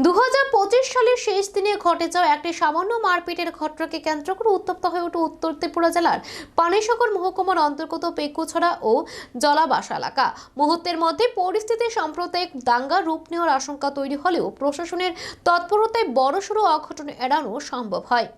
2025 সালের শেষ দিনে ঘটে যাওয়া একটি সামান্য মারপিটের ঘটনাকে কেন্দ্র করে উত্তপ্ত হয়ে ওঠে উত্তর ত্রিপুরা জেলার পানিসাগর মহকুমার অন্তর্গত পেকুছড়া ও জলাবাসা এলাকা। মুহূর্তের মধ্যে পরিস্থিতি সাম্প্রদায়িক দাঙ্গার রূপ নেওয়ার আশঙ্কা তৈরি হলেও প্রশাসনের তৎপরতায় বড়সড় অঘটন এড়ানো সম্ভব হয়।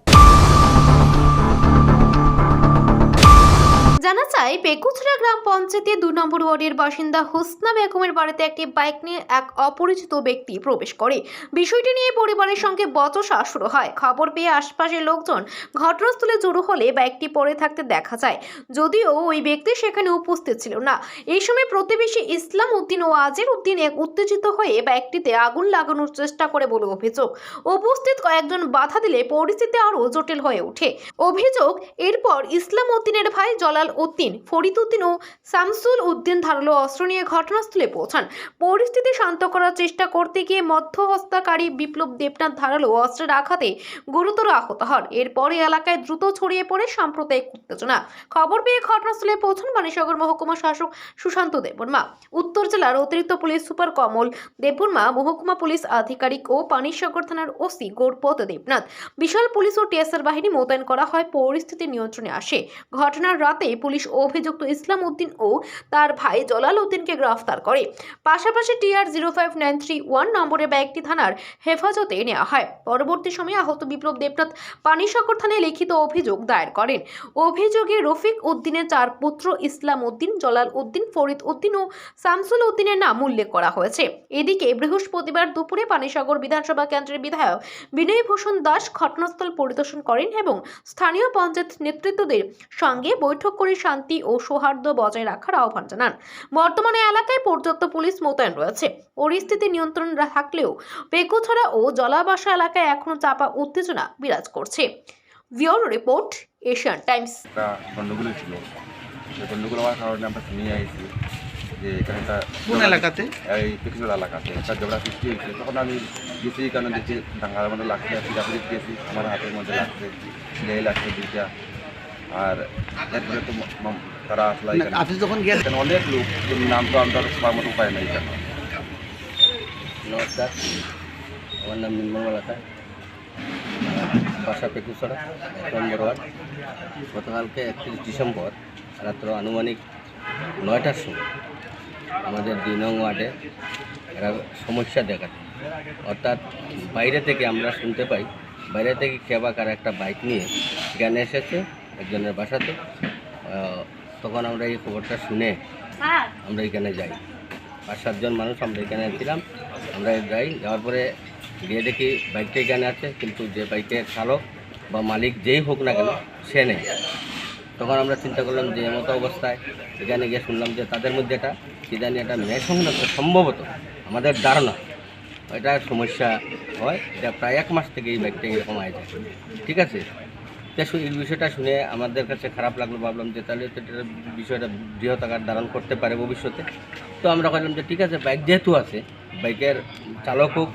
জানা যায়, পেকুছড়া গ্রাম পঞ্চায়েতের 2 নম্বর ওয়ার্ডের বাসিন্দা হোসনা বেগমের বাড়িতে একটি বাইক নিয়ে এক অপরিচিত ব্যক্তি প্রবেশ করে। বিষয়টি নিয়ে পরিবারের সঙ্গে বচসা শুরু হয়। খবর পেয়ে আশপাশের লোকজন ঘটনাস্থলে জড়ো হলে বাইকটি পড়ে থাকতে দেখা যায়, যদিও ওই ব্যক্তি সেখানে উপস্থিত ছিল না। এই সময় প্রতিবেশী ইসলাম উদ্দিন ও আজির উদ্দিন এক উত্তেজিত হয়ে বাইকটিতে আগুন লাগানোর চেষ্টা করে বলে অভিযোগ। উপস্থিত কয়েকজন বাধা দিলে পরিস্থিতি আরও জটিল হয়ে ওঠে। অভিযোগ, এরপর ইসলাম উদ্দিনের ভাই জলাল উদ্দিন, ফরিদ উদ্দিন ও শামসুল উদ্দিন ধারালো অস্ত্র নিয়ে ঘটনাস্থলে পৌঁছান। পরিস্থিতি শান্ত করার চেষ্টা করতে গিয়ে মধ্যস্থতাকারী বিপ্লব দেবনাথ ধারালো অস্ত্রের আঘাতে গুরুতর আহত হন। এরপরে এলাকায় দ্রুত ছড়িয়ে পড়ে সাম্প্রদায়িক উত্তেজনা। খবর পেয়ে ঘটনাস্থলে পৌঁছান পানিসাগর মহকুমা শাসক সুশান্ত দেববর্মা, উত্তর জেলার অতিরিক্ত পুলিশ সুপার কমল দেববর্মা, মহকুমা পুলিশ আধিকারিক ও পানিসাগর থানার ওসি গৌরপদ দেবনাথ। বিশাল পুলিশ ও টিএসআর বাহিনী মোতায়েন করা হয়। পরিস্থিতি নিয়ন্ত্রণে আসে। ঘটনার রাতে পুলিশ অভিযুক্ত ইসলাম উদ্দিন ও তার ভাই জলাল উদ্দিনকে গ্রেফতার করে। পাশাপাশি TR 05931 নম্বরের বাইকটি থানার হেফাজতে নেওয়া হয়। পরবর্তী সময়ে আহত বিপ্লব দেবনাথ পানিসাগর থানায় লিখিত অভিযোগ দায়ের করেন। অভিযোগে রফিক উদ্দিনের 4 পুত্র ইসলাম উদ্দিন, জলাল উদ্দিন, ফরিদ উদ্দিন ও শামসুল উদ্দিনের নাম উল্লেখ করা হয়েছে। এদিকে বৃহস্পতিবার দুপুরে পানিসাগর বিধানসভা কেন্দ্রের বিধায়ক বিনয় ভূষণ দাস ঘটনাস্থল পরিদর্শন করেন এবং স্থানীয় পঞ্চায়েত নেতৃত্বদের সঙ্গে বৈঠক করে শান্তি ও সৌহার্দ্য বজায় রাখার আহ্বান জানান। বর্তমানে এলাকায় পর্যাপ্ত পুলিশ মোতায়েন রয়েছে। পরিস্থিতি নিয়ন্ত্রণ থাকলেও পেকুছড়া ও জলাবাসা এলাকায় এখনো চাপা উত্তেজনা বিরাজ করছে। Bureau report, Asian Times. গন্ডগোল ছিল, সেই গন্ডগোল হওয়ার কারণে আমরা নিয়ে আইছি যে এখানে একটা কোন এলাকাতে? এই পেকুছড়া এলাকাতে একটা ঝগড়া সৃষ্টি হয়েছে। তখন আমি গেছি, কারণ দেখছি দাঙ্গার মধ্যে লাগছে, ফিরাফিরি গেছি, আমার হাতের মধ্যে লাগছে, গায়ে লাগছে দুইটা। আর এরপরে তো তারা আসলে আপনি যখন গেলেন অনেক লোক, নাম তো আমরা সবার মতো পাই না এখানে। নমস্কার, আমার নাম নির্মল মালাকা, বাসা পেকুছড়া 1 নম্বর ওয়ার্ড। গতকালকে 31 ডিসেম্বর রাত্র আনুমানিক 9টার সময় আমাদের 2 নং ওয়ার্ডে এরা সমস্যা দেখায়। অর্থাৎ বাইরে থেকে আমরা শুনতে পাই, বাইরে থেকে কেবাকার একটা বাইক নিয়ে এখানে এসেছে একজনের বাসাতে। তখন আমরা এই খবরটা শুনে আমরা এখানে যাই, 5-7 জন মানুষ আমরা এখানে ছিলাম। আমরা যাওয়ার পরে গিয়ে দেখি বাইকটা এখানে আছে, কিন্তু যে বাইকের চালক বা মালিক যেই হোক না কেন সে নেই। তখন আমরা চিন্তা করলাম যে এমতো অবস্থায় এখানে গিয়ে শুনলাম যে তাদের মধ্যে এটা কি জানি একটা মেয়ে সংক্রান্ত, সম্ভবত আমাদের ধারণা এটা সমস্যা হয়। এটা প্রায় 1 মাস থেকে এই বাইকটা এরকম আয় যায়। ঠিক আছে, এই বিষয়টা শুনে আমাদের কাছে খারাপ লাগলো। ভাবলাম যে তাহলে তো এটা বিষয়টা বৃহৎ আকার ধারণ করতে পারে ভবিষ্যতে। তো আমরা ভাবলাম যে ঠিক আছে, বাইক যেহেতু আছে, বাইকের চালক হোক